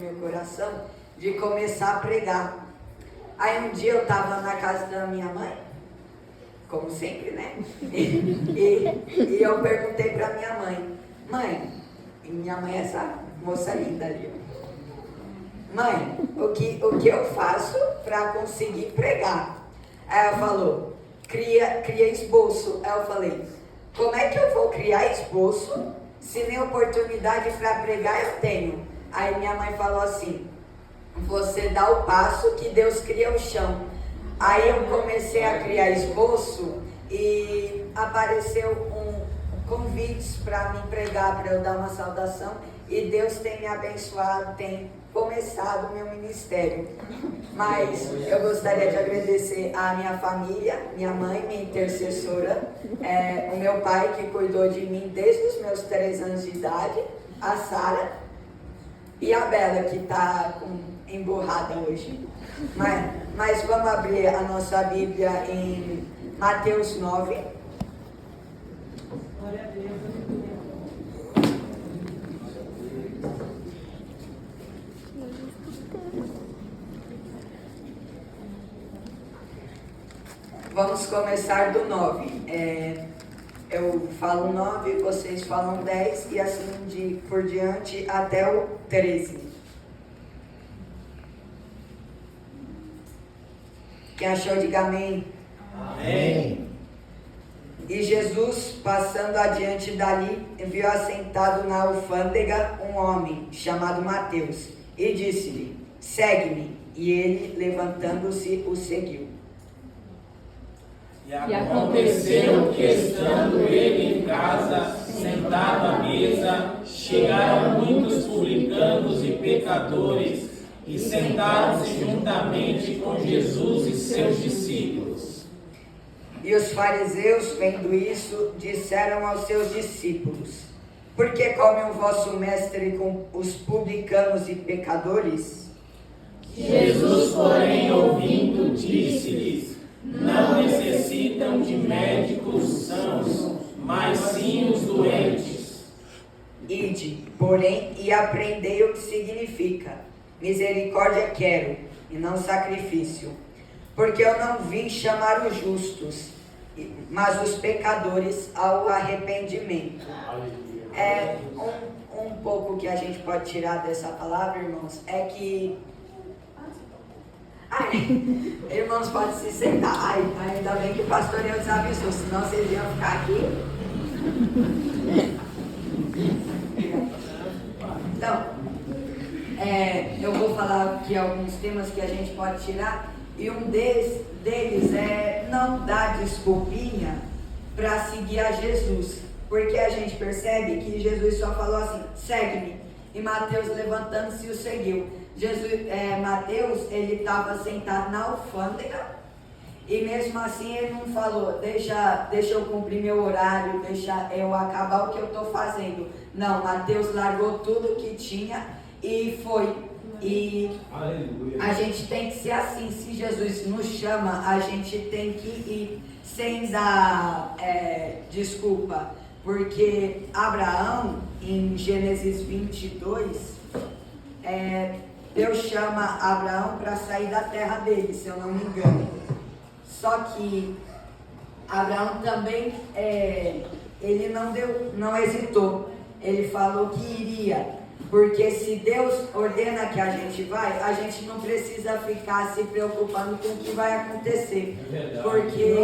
meu coração de começar a pregar. Aí um dia eu estava na casa da minha mãe, como sempre, né? E eu perguntei para minha mãe, e minha mãe é essa moça linda ali, mãe, o que eu faço para conseguir pregar? Aí ela falou, cria esboço. Aí eu falei, como é que eu vou criar esboço se nem oportunidade para pregar eu tenho? Aí minha mãe falou assim, você dá o passo que Deus cria o chão. Aí eu comecei a criar esboço e apareceu convites para me pregar, para eu dar uma saudação, e Deus tem me abençoado, tem começado o meu ministério. Mas eu gostaria de agradecer à minha família, minha mãe, minha intercessora, o meu pai que cuidou de mim desde os meus 3 anos de idade, a Sara, e a Bela que está emburrada hoje. Mas vamos abrir a nossa Bíblia em Mateus 9. Glória a Deus. Vamos começar do 9. Eu falo 9, vocês falam 10 e assim por diante até o 13. Quem achou, diga amém. Amém. E Jesus, passando adiante dali, viu assentado na alfândega um homem chamado Mateus e disse-lhe, segue-me. E ele, levantando-se, o seguiu. E aconteceu que, estando ele em casa, sentado à mesa, chegaram muitos publicanos e pecadores e sentaram-se juntamente com Jesus e seus discípulos. E os fariseus, vendo isso, disseram aos seus discípulos, por que come o vosso mestre com os publicanos e pecadores? Jesus, porém, ouvindo, disse-lhes, não necessitam de médicos sãos, mas sim os doentes. Ide, porém, e aprendei o que significa. Misericórdia quero, e não sacrifício. Porque eu não vim chamar os justos, mas os pecadores ao arrependimento. Um pouco que a gente pode tirar dessa palavra, irmãos, é que... irmãos, pode se sentar. Ainda bem que o pastor Eudes avisou, senão vocês iam ficar aqui. Então, eu vou falar aqui alguns temas que a gente pode tirar, e um deles é não dar desculpinha para seguir a Jesus, porque a gente percebe que Jesus só falou assim, segue-me, e Mateus levantando-se o seguiu. Mateus, ele estava sentado na alfândega, e mesmo assim ele não falou, deixa eu cumprir meu horário, deixa eu acabar o que eu estou fazendo. Não, Mateus largou tudo que tinha e foi. E aleluia. A gente tem que ser assim, se Jesus nos chama, a gente tem que ir sem dar desculpa, porque Abraão, em Gênesis 22, Deus chama Abraão para sair da terra dele, se eu não me engano. Só que Abraão também, ele não hesitou, ele falou que iria. Porque se Deus ordena que a gente vai, a gente não precisa ficar se preocupando com o que vai acontecer. Porque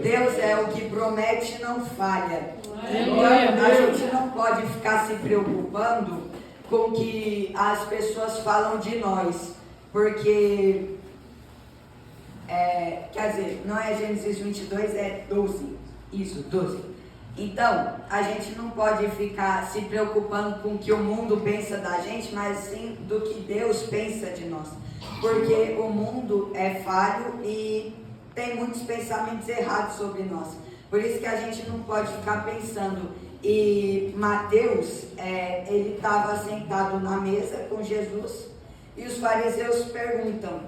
Deus é o que promete e não falha. Então a gente não pode ficar se preocupando com o que as pessoas falam de nós. Porque, quer dizer, não é Gênesis 22, é 12. Isso, 12. Então, a gente não pode ficar se preocupando com o que o mundo pensa da gente, mas sim do que Deus pensa de nós. Porque o mundo é falho e tem muitos pensamentos errados sobre nós. Por isso que a gente não pode ficar pensando. E Mateus, ele estava sentado na mesa com Jesus e os fariseus perguntam,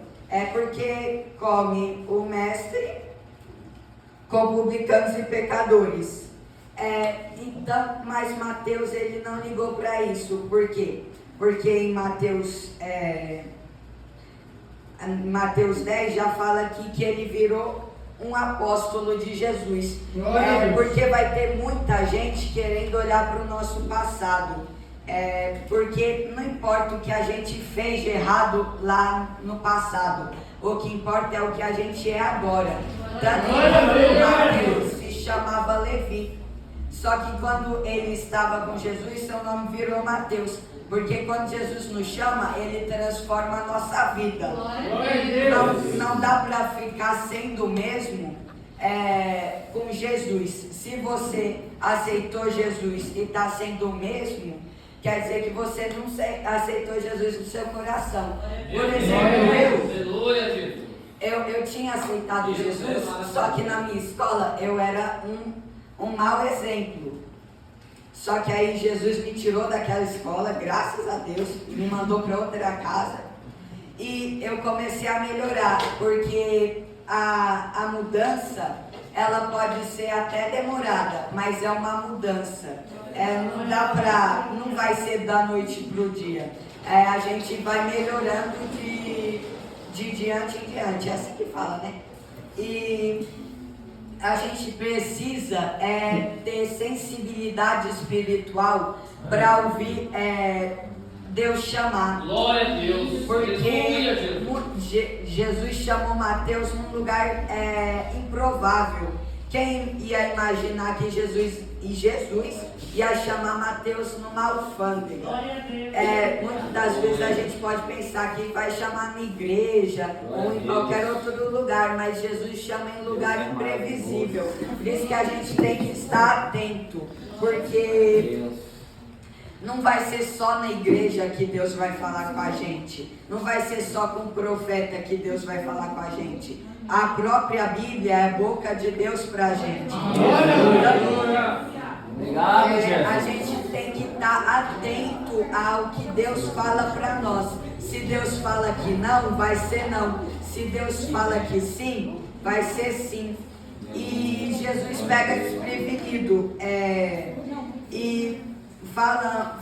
por que come o mestre com publicanos e pecadores? Então, mas Mateus, ele não ligou para isso. Por quê? porque em Mateus 10 já fala aqui que ele virou um apóstolo de Jesus. Porque vai ter muita gente querendo olhar para o nosso passado. Porque não importa o que a gente fez de errado lá no passado, o que importa é o que a gente é agora. Tanto que Mateus se chamava Levi, só que quando ele estava com Jesus, seu nome virou Mateus, porque quando Jesus nos chama, ele transforma a nossa vida. Não dá para ficar sendo o mesmo com Jesus. Se você aceitou Jesus e está sendo o mesmo, quer dizer que você não aceitou Jesus no seu coração. Por exemplo, eu tinha aceitado Jesus, só que na minha escola eu era um mau exemplo. Só que aí Jesus me tirou daquela escola, graças a Deus, me mandou para outra casa. E eu comecei a melhorar, porque a mudança, ela pode ser até demorada, mas é uma mudança. Não vai ser da noite para o dia. A gente vai melhorando de diante em diante, é assim que fala, né? E a gente precisa ter sensibilidade espiritual para ouvir Deus chamar. Glória a Deus. Porque Jesus chamou Mateus num lugar improvável. Quem ia imaginar que Jesus ia chamar Mateus numa alfândega? Muitas das vezes a gente pode pensar que vai chamar na igreja ou em qualquer outro lugar, mas Jesus chama em lugar imprevisível. Por isso que a gente tem que estar atento, porque não vai ser só na igreja que Deus vai falar com a gente. Não vai ser só com o profeta que Deus vai falar com a gente. A própria Bíblia é a boca de Deus para a gente. A gente tem que estar atento ao que Deus fala para nós. Se Deus fala que não, vai ser não. Se Deus fala que sim, vai ser sim. E Jesus pega desprevenido. E fala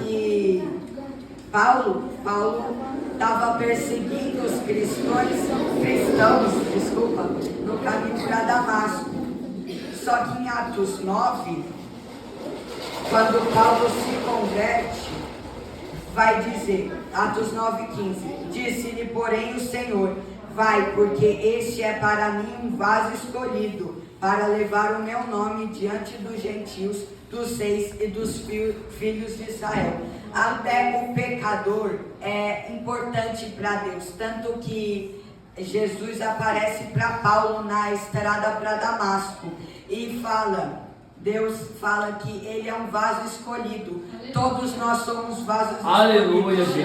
que Paulo estava perseguindo os cristãos, no caminho para Damasco. Só que em Atos 9, quando Paulo se converte, vai dizer, Atos 9,15, disse-lhe, porém, o Senhor, vai, porque este é para mim um vaso escolhido, para levar o meu nome diante dos gentios, dos reis e dos filhos de Israel. Até o pecador é importante para Deus, tanto que Jesus aparece para Paulo na estrada para Damasco e Deus fala que ele é um vaso escolhido. Todos nós somos vasos escolhidos. Aleluia, Jesus.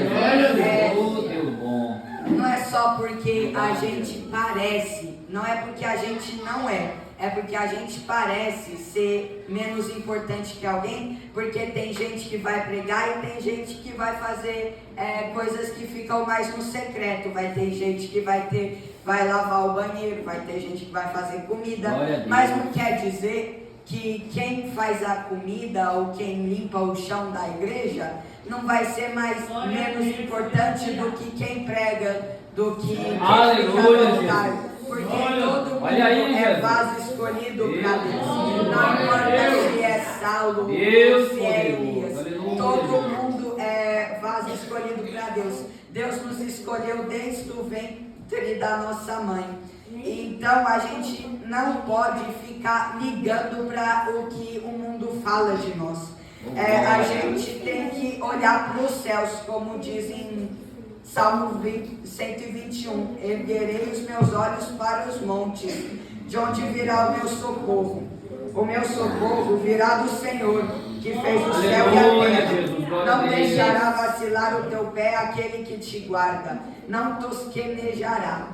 Deus bom. Não é só porque a gente parece, não é porque a gente não é porque a gente parece ser menos importante que alguém, porque tem gente que vai pregar e tem gente que vai fazer coisas que ficam mais no secreto. Vai ter gente que vai lavar o banheiro, vai ter gente que vai fazer comida, mas não quer dizer que quem faz a comida ou quem limpa o chão da igreja não vai ser menos importante do que quem prega, do que quem fica no altar. Porque todo mundo é vaso escolhido para Deus. Não importa se é Saulo ou se é Elias. Todo mundo é vaso escolhido para Deus. Deus nos escolheu desde o ventre da nossa mãe. Então a gente não pode ficar ligando para o que o mundo fala de nós. A gente tem que olhar para os céus, como dizem Salmo 121, erguerei os meus olhos para os montes, de onde virá o meu socorro. O meu socorro virá do Senhor, que fez o céu e a terra. Não deixará vacilar o teu pé aquele que te guarda, não tosquenejará.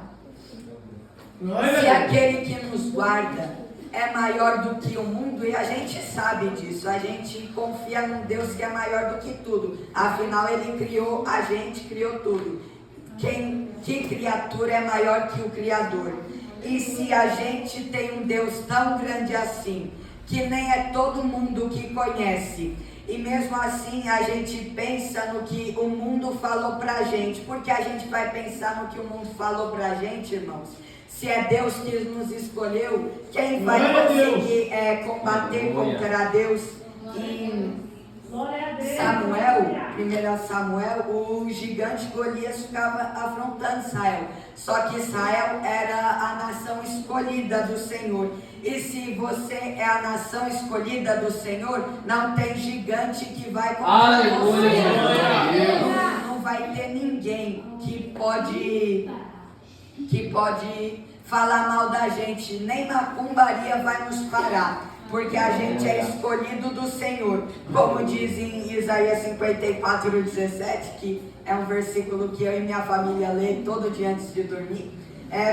Se aquele que nos guarda é maior do que o mundo, e a gente sabe disso, a gente confia num Deus que é maior do que tudo, afinal ele criou a gente, criou tudo. Que criatura é maior que o Criador? E se a gente tem um Deus tão grande assim, que nem é todo mundo que conhece, E mesmo assim a gente pensa no que o mundo falou pra gente. Por que a gente vai pensar no que o mundo falou pra gente, irmãos? Se é Deus que nos escolheu, quem vai conseguir combater contra Deus? Em Samuel, 1 Samuel, o gigante Golias ficava afrontando Israel. Só que Israel era a nação escolhida do Senhor. E se você é a nação escolhida do Senhor, não tem gigante que vai contra você. Não vai ter ninguém que pode falar mal da gente. Nem macumbaria vai nos parar. Porque a gente é escolhido do Senhor. Como diz em Isaías 54:17, que é um versículo que eu e minha família lê todo dia antes de dormir.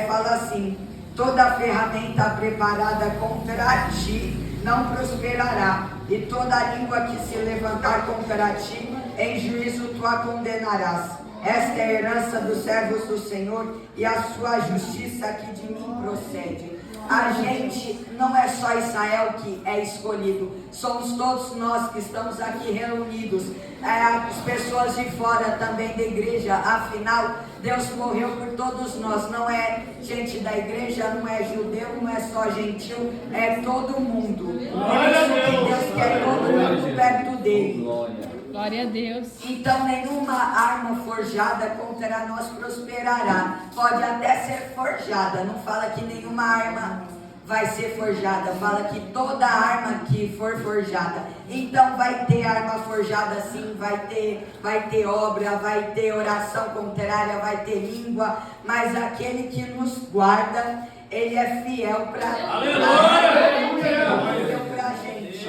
Fala assim: toda ferramenta preparada contra ti não prosperará, e toda língua que se levantar contra ti, em juízo tu a condenarás. Esta é a herança dos servos do Senhor, e a sua justiça que de mim procede. A gente não é só Israel que é escolhido, somos todos nós que estamos aqui reunidos, as pessoas de fora também da igreja. Afinal, Deus morreu por todos nós, não é gente da igreja, não é judeu, não é só gentil, é todo mundo. Por isso que Deus quer todo mundo perto dele. Glória a Deus. Então nenhuma arma forjada contra nós prosperará. Pode até ser forjada, não fala que nenhuma arma vai ser forjada, fala que toda arma que for forjada. Então vai ter arma forjada sim, vai ter obra, vai ter oração contrária, vai ter língua, mas aquele que nos guarda, ele é fiel para a gente.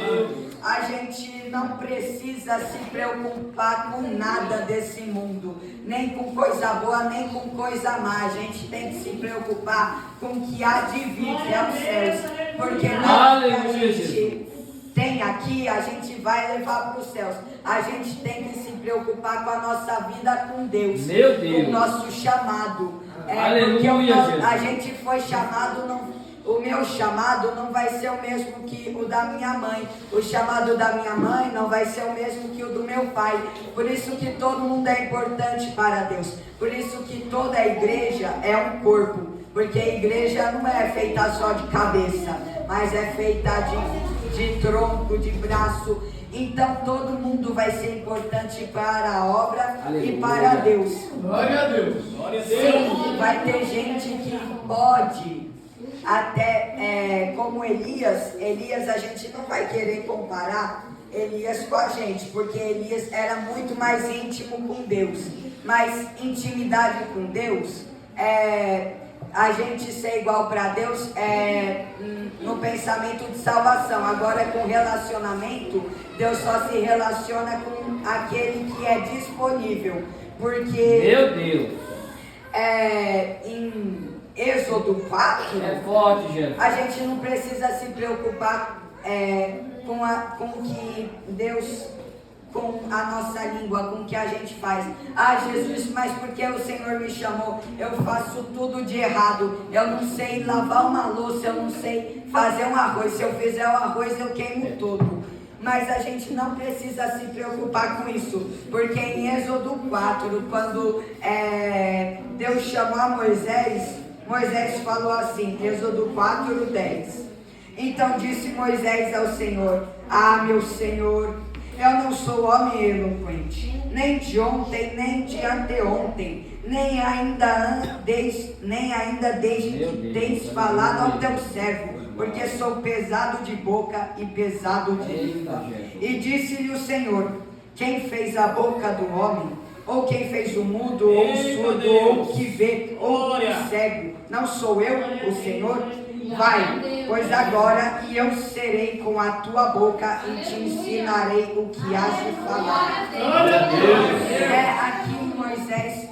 A gente não precisa se preocupar com nada desse mundo, nem com coisa boa, nem com coisa má. A gente tem que se preocupar com o que há de vir, que é os céus, porque nada que a gente tem aqui, a gente vai levar para os céus. A gente tem que se preocupar com a nossa vida com Deus, com o nosso chamado. Porque a gente foi chamado, o meu chamado não vai ser o mesmo que o da minha mãe. O chamado da minha mãe não vai ser o mesmo que o do meu pai. Por isso que todo mundo é importante para Deus. Por isso que toda a igreja é um corpo. Porque a igreja não é feita só de cabeça, mas é feita de tronco, de braço. Então todo mundo vai ser importante para a obra. Aleluia. E para Deus. Glória a Deus. Glória a Deus. Sim, vai ter gente que pode até como Elias a gente não vai querer comparar Elias com a gente, porque Elias era muito mais íntimo com Deus. Mas intimidade com Deus, a gente ser igual para Deus no pensamento de salvação. Agora com relacionamento, Deus só se relaciona com aquele que é disponível. Porque meu Deus, em Êxodo 4, é forte, Jesus. A gente não precisa se preocupar com o que Deus, com a nossa língua, com o que a gente faz. Ah, Jesus, mas porque o Senhor me chamou? Eu faço tudo de errado. Eu não sei lavar uma louça, eu não sei fazer um arroz. Se eu fizer o arroz, eu queimo todo. Mas a gente não precisa se preocupar com isso, porque em Êxodo 4, quando Deus chamou a Moisés falou assim, Êxodo 4:10. Então disse Moisés ao Senhor: ah, meu Senhor, eu não sou homem eloquente, nem de ontem, nem de anteontem, nem ainda desde que tens falado ao teu servo, porque sou pesado de boca e pesado de língua. E disse-lhe o Senhor: quem fez a boca do homem? Ou quem fez o mudo, ou o surdo, ou o que vê, ou o cego? Não sou eu, o Senhor? Vai, pois agora e eu serei com a tua boca e te ensinarei o que has de falar. Aqui Moisés,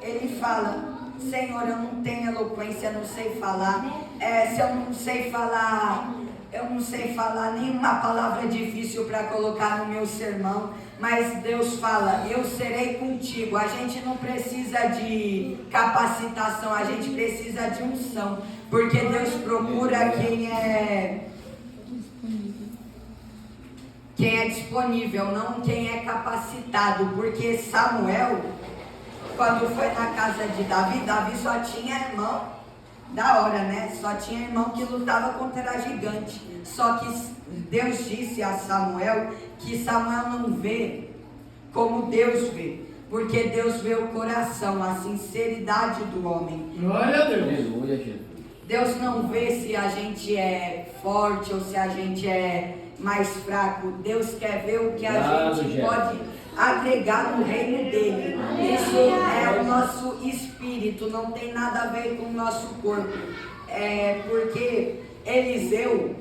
ele fala: Senhor, eu não tenho eloquência, eu não sei falar. Se eu não sei falar, eu não sei falar nenhuma palavra difícil para colocar no meu sermão. Mas Deus fala: eu serei contigo. A gente não precisa de capacitação, a gente precisa de unção. Porque Deus procura quem é quem é disponível, não quem é capacitado, porque Samuel, quando foi na casa de Davi, Davi só tinha irmão, da hora, né? Só tinha irmão que lutava contra gigante. Só que Deus disse a Samuel que Samuel não vê como Deus vê, porque Deus vê o coração, a sinceridade do homem. Glória a Deus. Aleluia, Jesus. Deus não vê se a gente é forte ou se a gente é mais fraco. Deus quer ver o que a gente pode agregar no reino dele. Isso é o nosso espírito, não tem nada a ver com o nosso corpo. Porque Eliseu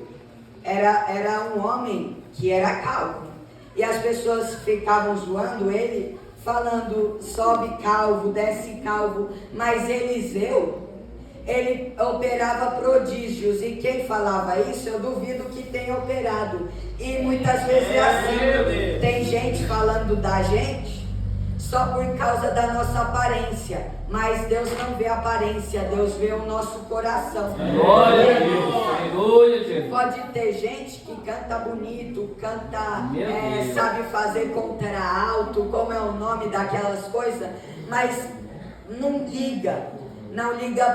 era um homem que era calvo. E as pessoas ficavam zoando ele, falando, sobe calvo, desce calvo. Mas Eliseu, ele operava prodígios, e quem falava isso, eu duvido que tenha operado. E muitas vezes é assim, tem gente falando da gente só por causa da nossa aparência, mas Deus não vê a aparência, Deus vê o nosso coração. Glória a Deus, aleluia, Jesus. Pode ter gente que canta bonito, canta, sabe fazer contralto, como é o nome daquelas coisas, mas não liga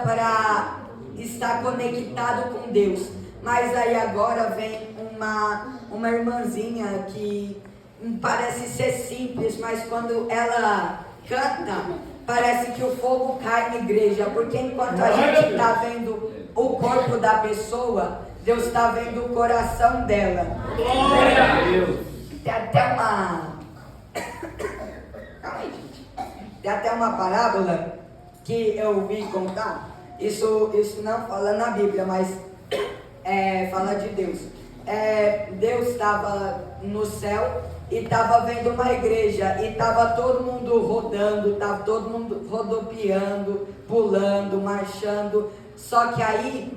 para estar conectado com Deus. Mas aí agora vem uma irmãzinha que parece ser simples, mas quando ela canta, parece que o fogo cai na igreja, porque enquanto a gente está vendo o corpo da pessoa, Deus está vendo o coração dela. Glória a Deus. Tem até uma... Calma aí, gente. Tem até uma parábola que eu ouvi contar. Isso não fala na Bíblia, mas fala de Deus. Deus estava no céu e estava vendo uma igreja, e estava todo mundo rodando, estava todo mundo rodopiando, pulando, marchando. Só que aí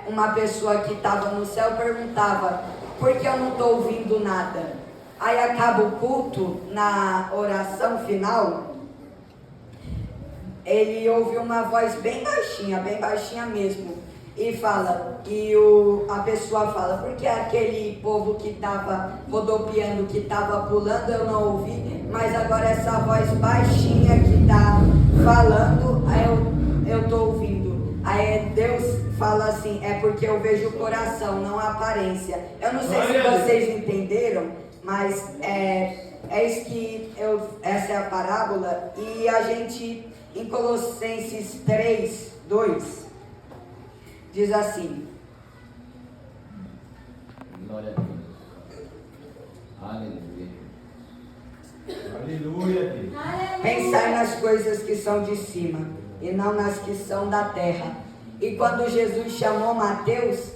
uma pessoa que estava no céu perguntava, por que eu não estou ouvindo nada? Aí acaba o culto, na oração final, ele ouve uma voz bem baixinha mesmo, e fala, a pessoa fala, porque aquele povo que estava rodopiando, que estava pulando, eu não ouvi, mas agora essa voz baixinha que está falando, eu estou ouvindo. Aí Deus fala assim, é porque eu vejo o coração, não a aparência. Eu não sei se vocês entenderam, mas isso que essa é a parábola, e a gente, em Colossenses 3, 2, diz assim. Glória a Deus. Aleluia. Aleluia, Deus. Pensai nas coisas que são de cima e não nas que são da terra. E quando Jesus chamou Mateus,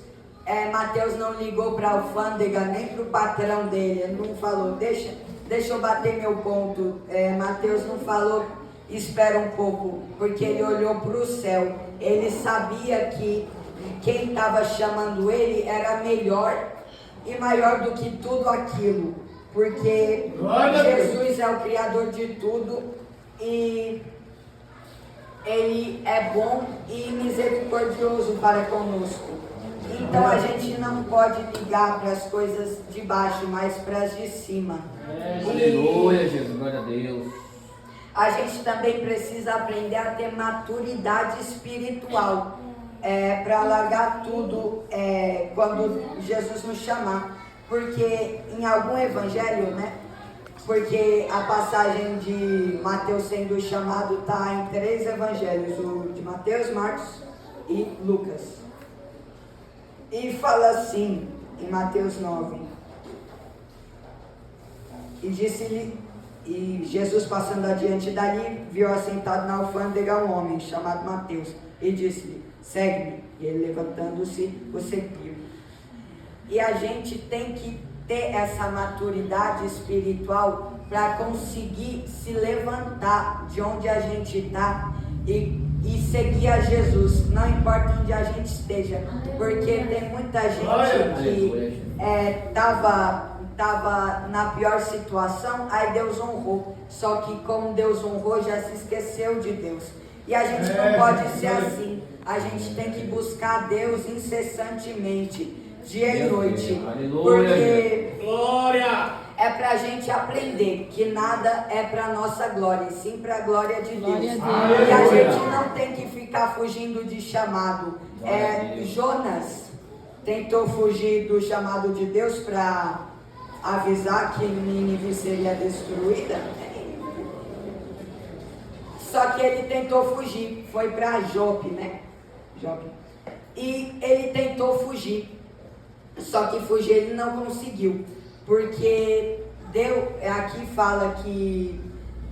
Mateus não ligou para a alfândega nem para o patrão dele. Ele não falou, deixa eu bater meu ponto. Mateus não falou, espera um pouco, porque ele olhou para o céu. Ele sabia que quem estava chamando ele era melhor e maior do que tudo aquilo, porque Jesus é o Criador de tudo, e Ele é bom e misericordioso para conosco. Então a gente não pode ligar para as coisas de baixo, mas para as de cima. Aleluia, Jesus, glória a Deus. A gente também precisa aprender a ter maturidade espiritual, para largar tudo quando Jesus nos chamar. Porque em algum evangelho, né? Porque a passagem de Mateus sendo chamado está em 3 evangelhos, o de Mateus, Marcos e Lucas. E fala assim, em Mateus 9, e disse-lhe, e Jesus passando adiante dali, viu assentado na alfândega um homem chamado Mateus, e disse-lhe, segue-me. E ele, levantando-se, o seguiu. E a gente tem que ter essa maturidade espiritual para conseguir se levantar de onde a gente está e seguir a Jesus, não importa onde a gente esteja, porque tem muita gente que estava na pior situação, aí Deus honrou, só que como Deus honrou, já se esqueceu de Deus. E a gente não pode ser assim. A gente tem que buscar Deus incessantemente, dia e noite. Aleluia. Porque Glória. é para a gente aprender que nada é para nossa glória, e sim para a glória de Deus. Glória a Deus. E a gente não tem que ficar fugindo de chamado. Glória a Deus. Jonas tentou fugir do chamado de Deus para avisar que Nínive seria destruída. Só que ele tentou fugir, foi para Jope, né? Jope. E ele tentou fugir, só que fugir ele não conseguiu, porque aqui fala que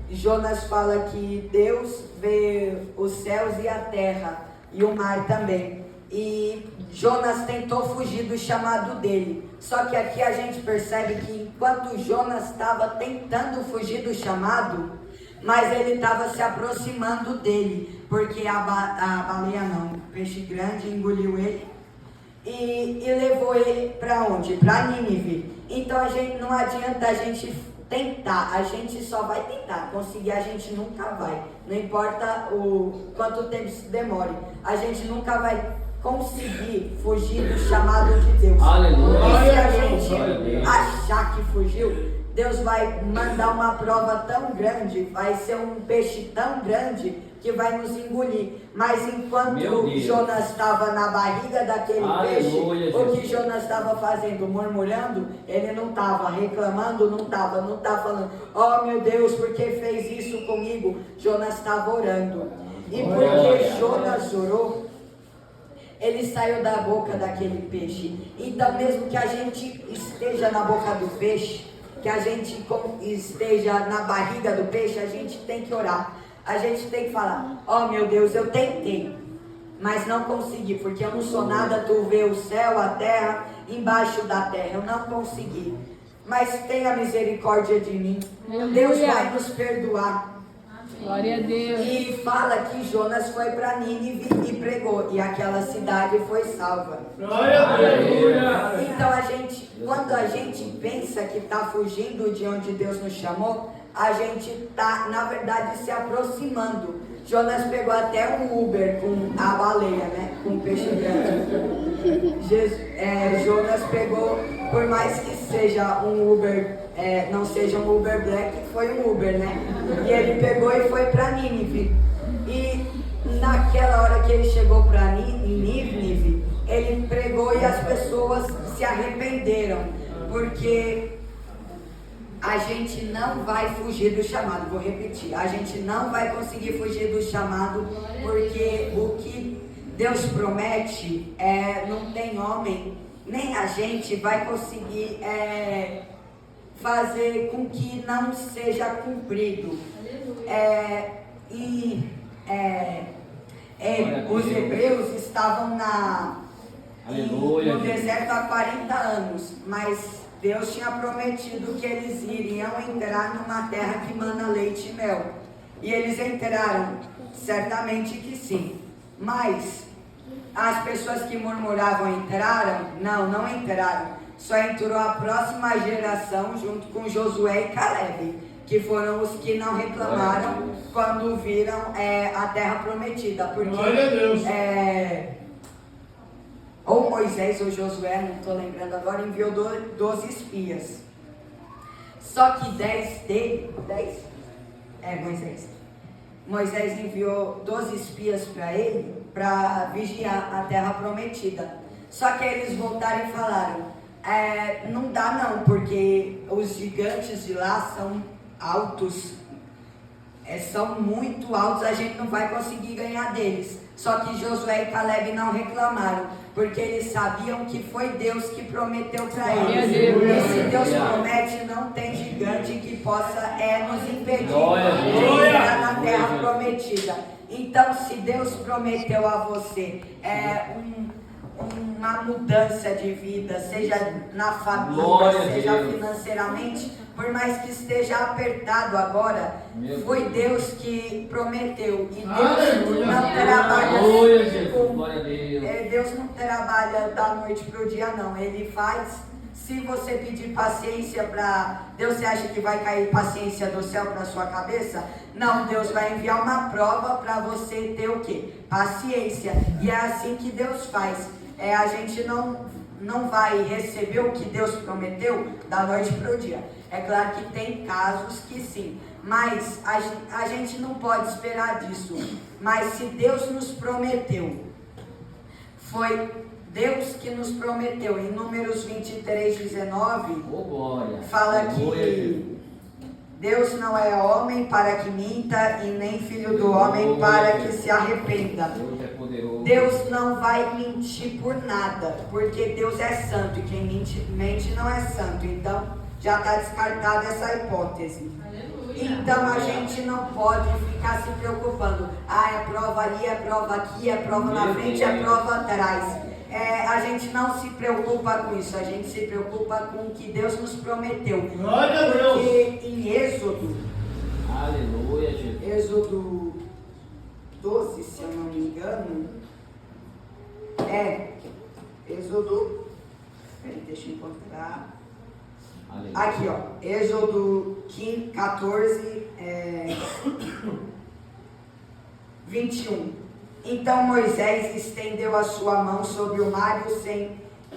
Jonas fala que Deus vê os céus e a terra e o mar também. E Jonas tentou fugir do chamado dele. Só que aqui a gente percebe que enquanto Jonas estava tentando fugir do chamado, mas ele estava se aproximando dele, porque a baleia não, o peixe grande engoliu ele e levou ele para onde? Para Nínive. Então não adianta a gente tentar, a gente só vai tentar, conseguir a gente nunca vai, não importa quanto tempo se demore, a gente nunca vai conseguir fugir do chamado de Deus. Aleluia. E se a Glória a gente Deus. achar que fugiu, Deus vai mandar uma prova tão grande, vai ser um peixe tão grande que vai nos engolir. Mas enquanto Meu Deus. Jonas estava na barriga daquele Aleluia, peixe, o que Jesus. Jonas estava fazendo? Murmurando? Ele não estava reclamando, não estava falando, oh meu Deus, por que fez isso comigo? Jonas estava orando. E porque Glória. Jonas orou, ele saiu da boca daquele peixe. Então mesmo que a gente esteja na boca do peixe, que a gente esteja na barriga do peixe, a gente tem que orar. A gente tem que falar, oh meu Deus, eu tentei, mas não consegui, porque eu não sou nada, tu vê o céu, a terra, embaixo da terra, eu não consegui. Mas tenha misericórdia de mim, Deus vai nos perdoar. Glória a Deus. E fala que Jonas foi para Nínive e pregou, e aquela cidade foi salva. Glória a Deus. Então quando a gente pensa que está fugindo de onde Deus nos chamou, a gente está, na verdade, se aproximando. Jonas pegou até um Uber com a baleia, né? Com o peixe grande. Jonas pegou, por mais que seja um Uber, não seja um Uber Black, foi um Uber, né? E ele pegou e foi para Nínive. E naquela hora que ele chegou para Nínive, ele pregou e as pessoas se arrependeram, porque a gente não vai fugir do chamado. Vou repetir, a gente não vai conseguir fugir do chamado, porque o que Deus promete, não tem homem, nem a gente vai conseguir fazer com que não seja cumprido. Os hebreus estavam Aleluia, no Jesus. deserto há 40 anos, mas Deus tinha prometido que eles iriam entrar numa terra que mana leite e mel. E eles entraram, certamente que sim. Mas as pessoas que murmuravam entraram? Não entraram. Só entrou a próxima geração junto com Josué e Caleb, que foram os que não reclamaram quando viram a terra prometida. Porque Glória a Deus. ou Moisés ou Josué, não estou lembrando agora, enviou 12 espias. Só que 10 dele, Moisés enviou 12 espias para ele, para vigiar a terra prometida. Só que eles voltaram e falaram, não dá não, porque os gigantes de lá são altos, são muito altos, a gente não vai conseguir ganhar deles. Só que Josué e Caleb não reclamaram, porque eles sabiam que foi Deus que prometeu para eles. E se Deus promete, não tem gigante que possa nos impedir de entrar na terra prometida. Então, se Deus prometeu a você uma mudança de vida, seja na família, Glória seja a Deus. financeiramente, por mais que esteja apertado agora, foi Deus que prometeu. E Deus não trabalha Aleluia, assim Jesus. como- Glória a Deus. Deus não trabalha da noite para o dia, não. Ele faz. Se você pedir paciência para Deus, você acha que vai cair paciência do céu para sua cabeça? Não, Deus vai enviar uma prova para você ter o quê? Paciência. E é assim que Deus faz. A gente não não vai receber o que Deus prometeu da noite para o dia. É claro que tem casos que sim, mas a gente não pode esperar disso. Mas se Deus nos prometeu, foi Deus que nos prometeu. Em Números 23:19, Oh, glória. fala Aleluia, que Deus não é homem para que minta e nem filho do homem para que se arrependa. Deus é poderoso. Deus não vai mentir por nada, porque Deus é santo e quem mente não é santo. Então já está descartada essa hipótese. Então a gente não pode ficar se preocupando. Ah, é prova ali, é prova aqui, é prova na frente, é prova atrás. A gente não se preocupa com isso, a gente se preocupa com o que Deus nos prometeu. Glória a Deus. Porque em Êxodo, Aleluia, Jesus. Êxodo 12, se eu não me engano, Êxodo, deixa eu encontrar, Aleluia. aqui ó, Êxodo 14, 21. Então Moisés estendeu a sua mão sobre o mar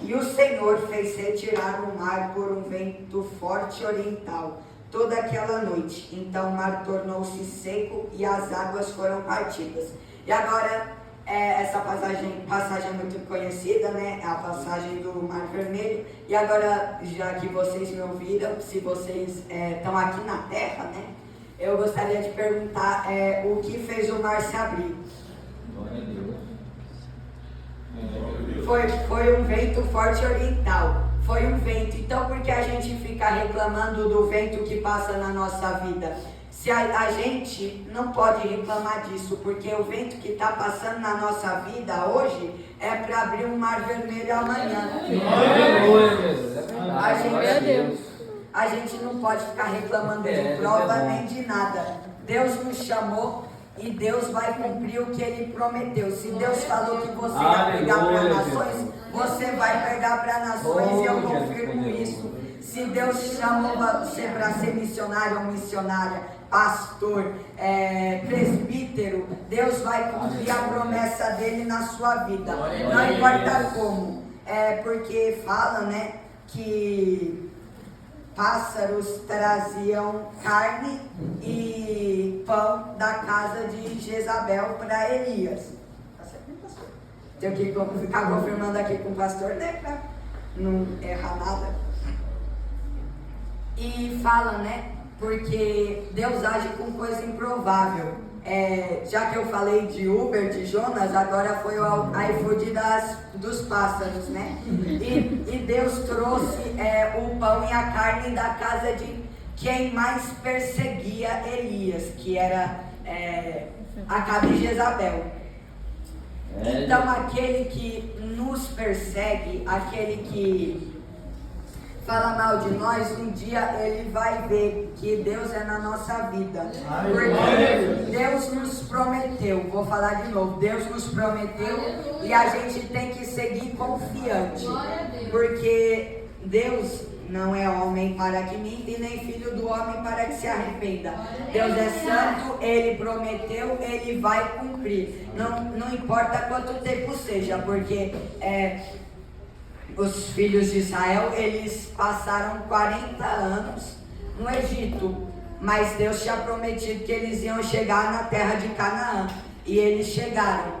e o Senhor fez retirar o mar por um vento forte oriental toda aquela noite. Então o mar tornou-se seco e as águas foram partidas. E agora, essa passagem é muito conhecida, né? A passagem do Mar Vermelho. E agora, já que vocês me ouviram, se vocês estão aqui na terra, né? Eu gostaria de perguntar o que fez o mar se abrir. Glória a Deus. Foi um vento forte oriental. Foi um vento. Então, por que a gente fica reclamando do vento que passa na nossa vida? Se a gente não pode reclamar disso, porque o vento que está passando na nossa vida hoje é para abrir um mar vermelho amanhã. Aleluia, Jesus. É verdade. Glória a Deus. A gente não pode ficar reclamando de prova nem de nada. Deus nos chamou e Deus vai cumprir o que Ele prometeu. Se Deus falou que você ia pregar para nações, você vai pregar para nações e eu confirmo isso. Se Deus chamou você para ser missionário ou missionária, pastor, presbítero, Deus vai cumprir a promessa dele na sua vida. Não importa como. Porque fala, né, que pássaros traziam carne e pão da casa de Jezabel para Elias. Tá certo, pastor? Tenho que ficar confirmando aqui com o pastor, né? Para não errar nada. E fala, né? Porque Deus age com coisa improvável. Já que eu falei de Uber, de Jonas, agora foi o iFood dos pássaros, né? E Deus trouxe o pão e a carne da casa de quem mais perseguia Elias, que era Acabe e Jezabel. Então aquele que nos persegue, aquele que fala mal de nós, um dia ele vai ver que Deus é na nossa vida. Porque Deus nos prometeu, vou falar de novo, Deus nos prometeu e a gente tem que seguir confiante. Porque Deus não é homem para que minta e nem filho do homem para que se arrependa. Deus é santo, Ele prometeu, Ele vai cumprir. Não importa quanto tempo seja, porque os filhos de Israel, eles passaram 40 anos no Egito, mas Deus tinha prometido que eles iam chegar na terra de Canaã, e eles chegaram.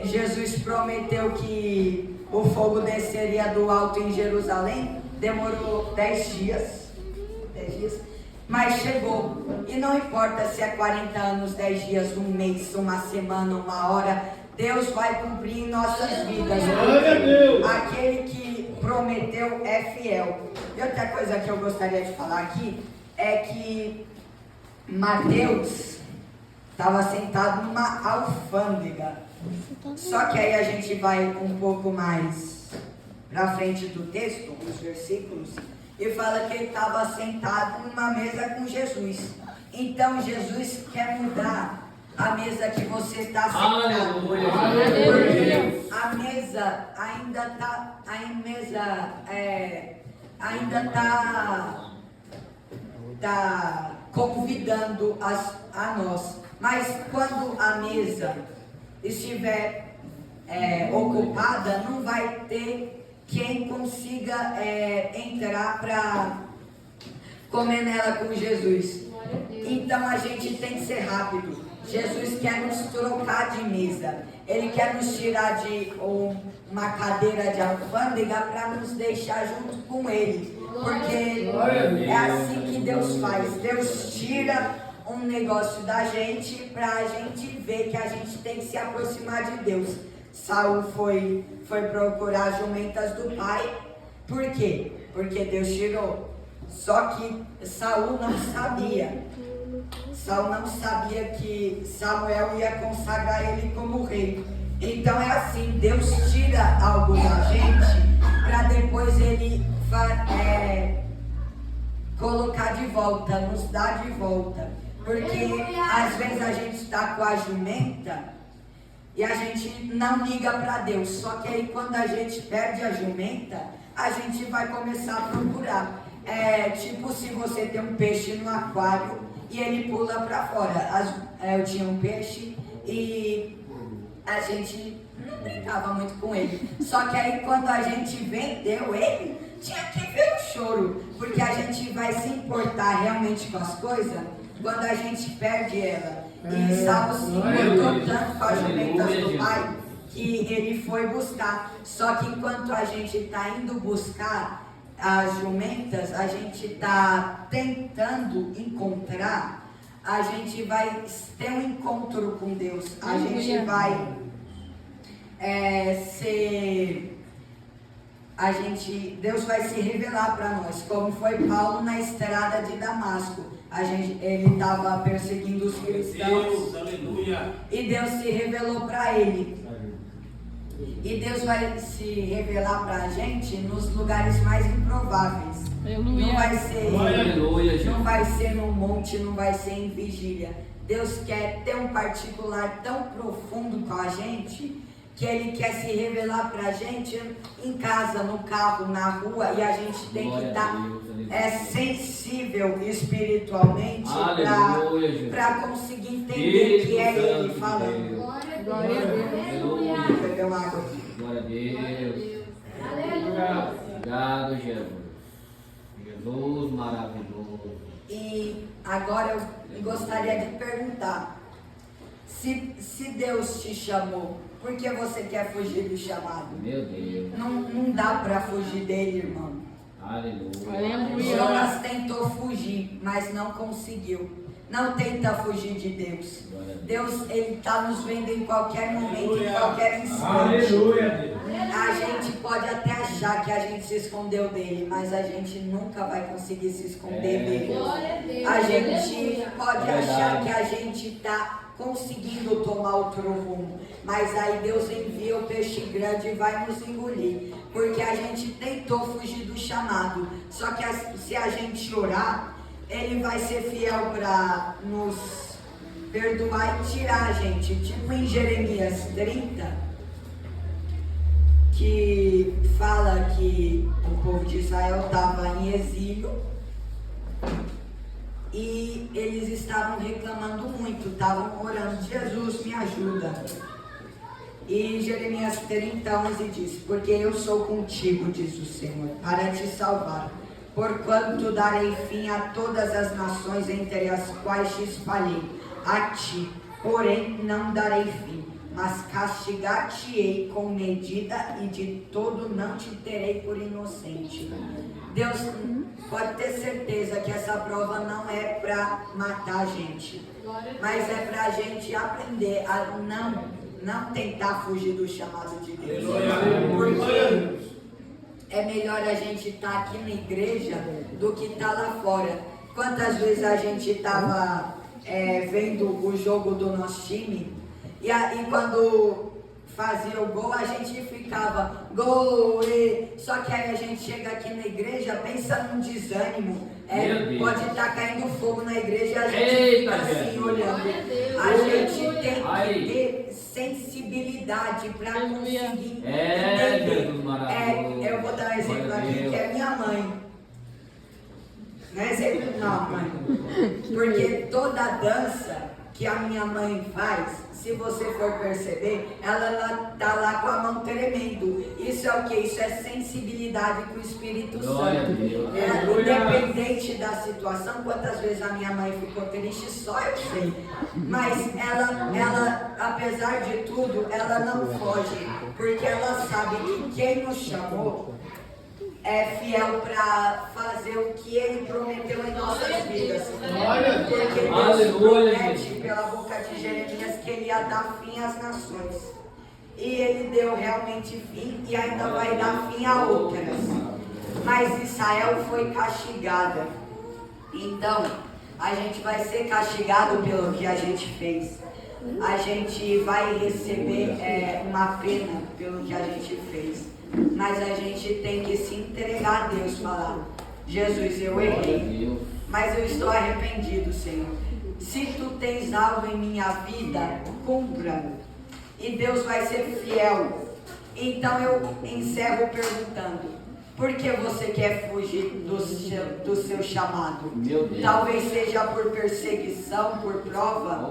Jesus prometeu que o fogo desceria do alto em Jerusalém, demorou 10 dias, mas chegou, e não importa se é 40 anos, 10 dias, um mês, uma semana, uma hora, Deus vai cumprir em nossas vidas. Aquele que prometeu é fiel. E outra coisa que eu gostaria de falar aqui é que Mateus estava sentado numa alfândega. Só que aí a gente vai um pouco mais para frente do texto, nos versículos, e fala que ele estava sentado numa mesa com Jesus. Então Jesus quer mudar a mesa que você está sentado. Aleluia. Porque a mesa ainda está convidando a nós. Mas quando a mesa estiver ocupada, não vai ter quem consiga entrar para comer nela com Jesus. Então a gente tem que ser rápido. Jesus quer nos trocar de mesa. Ele quer nos tirar de uma cadeira de alfândega para nos deixar junto com Ele. Porque é assim que Deus faz. Deus tira um negócio da gente para a gente ver que a gente tem que se aproximar de Deus. Saul foi procurar as jumentas do pai. Por quê? Porque Deus tirou. Só que Saul não sabia. Saul não sabia que Samuel ia consagrar ele como rei. Então é assim, Deus tira algo da gente para depois ele colocar de volta, nos dar de volta. Porque às vezes a gente está com a jumenta e a gente não liga para Deus. Só que aí quando a gente perde a jumenta, a gente vai começar a procurar. Tipo se você tem um peixe no aquário e ele pula para fora. Eu tinha um peixe e a gente não brincava muito com ele. Só que aí quando a gente vendeu ele, tinha que ver o choro. Porque a gente vai se importar realmente com as coisas quando a gente perde ela. E Saul se importou tanto com as jumentas do pai que ele foi buscar. Só que enquanto a gente está indo buscar as jumentas, a gente está tentando encontrar, a gente vai ter um encontro com Deus, a gente vai Deus vai se revelar para nós, como foi Paulo na estrada de Damasco. Ele estava perseguindo os cristãos, e Deus se revelou para ele. E Deus vai se revelar para a gente nos lugares mais improváveis. Aleluia. Não vai ser no monte, não vai ser em vigília. Deus quer ter um particular tão profundo com a gente que Ele quer se revelar para a gente em casa, no carro, na rua, e a gente tem que estar sensível espiritualmente para conseguir entender que é Ele falando. Glória a Deus. Vou beber uma água aqui. Glória a Deus. Aleluia. Obrigado, Jesus. Jesus maravilhoso. E agora eu gostaria de perguntar: se Deus te chamou, por que você quer fugir do chamado? Meu Deus. Não dá para fugir dele, irmão. Aleluia. Jonas tentou fugir, mas não conseguiu. Não tenta fugir de Deus. Deus, Ele está nos vendo em qualquer momento, em qualquer instante. Aleluia. A gente pode até achar que a gente se escondeu dele, mas a gente nunca vai conseguir se esconder dele. A gente pode achar que a gente está conseguindo tomar outro rumo, mas aí Deus envia o peixe grande e vai nos engolir, porque a gente tentou fugir do chamado. Só que se a gente orar, Ele vai ser fiel para nos perdoar e tirar a gente. Tipo em Jeremias 30, que fala que o povo de Israel estava em exílio e eles estavam reclamando muito, estavam orando: Jesus, me ajuda. E Jeremias 30, 11 diz: porque eu sou contigo, diz o Senhor, para te salvar. Porquanto darei fim a todas as nações entre as quais te espalhei. A ti, porém, não darei fim, mas castigar-te-ei com medida e de todo não te terei por inocente. Deus pode ter certeza que essa prova não é para matar a gente, mas é para a gente aprender a não tentar fugir do chamado de Deus. Porque é melhor a gente estar aqui na igreja do que estar lá fora. Quantas vezes a gente estava vendo o jogo do nosso time e quando fazia o gol a gente ficava gol, só que aí a gente chega aqui na igreja, pensa num desânimo, pode estar caindo fogo na igreja e a gente fica assim olhando. A gente tem que ter sensibilidade para conseguir entender. Eu vou dar um exemplo aqui, que é minha mãe. Não é exemplo não, mãe. Porque toda dança que a minha mãe faz, se você for perceber, ela tá lá com a mão tremendo. Isso é o que? Isso é sensibilidade com o Espírito Santo. Independente da situação, quantas vezes a minha mãe ficou triste, só eu sei. Mas ela, apesar de tudo, ela não foge, porque ela sabe que quem nos chamou é fiel para fazer o que Ele prometeu em nossas vidas. Porque Deus promete pela boca de Jeremias que Ele ia dar fim às nações. E Ele deu realmente fim e ainda vai dar fim a outras. Mas Israel foi castigada. Então, a gente vai ser castigado pelo que a gente fez. A gente vai receber uma pena pelo que a gente fez. Mas a gente tem que se entregar a Deus, falar: Jesus, eu errei, mas eu estou arrependido, Senhor. Se tu tens algo em minha vida, cumpra. E Deus vai ser fiel. Então eu encerro perguntando: por que você quer fugir do seu chamado? Talvez seja por perseguição, por prova.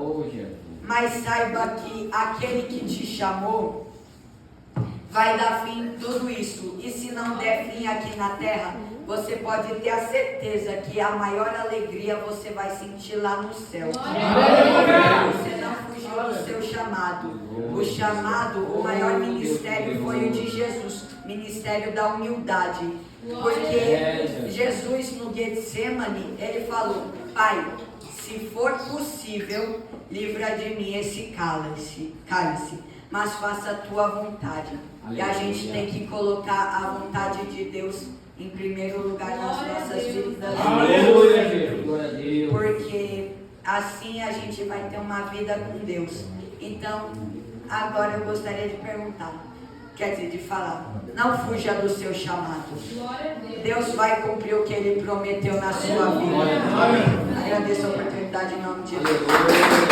Mas saiba que aquele que te chamou vai dar fim em tudo isso. E se não der fim aqui na terra, você pode ter a certeza que a maior alegria você vai sentir lá no céu. Você não fugiu do seu chamado. O chamado, o maior ministério foi o de Jesus, ministério da humildade. Porque Jesus no Getsemane, ele falou: Pai, se for possível, livra de mim esse cálice, mas faça a tua vontade. E a gente tem que colocar a vontade de Deus em primeiro lugar nas nossas vidas. Porque assim a gente vai ter uma vida com Deus. Então, agora eu gostaria de perguntar, quer dizer, de falar: não fuja do seu chamado. Deus vai cumprir o que Ele prometeu na sua vida. Agradeço a oportunidade em nome de Jesus.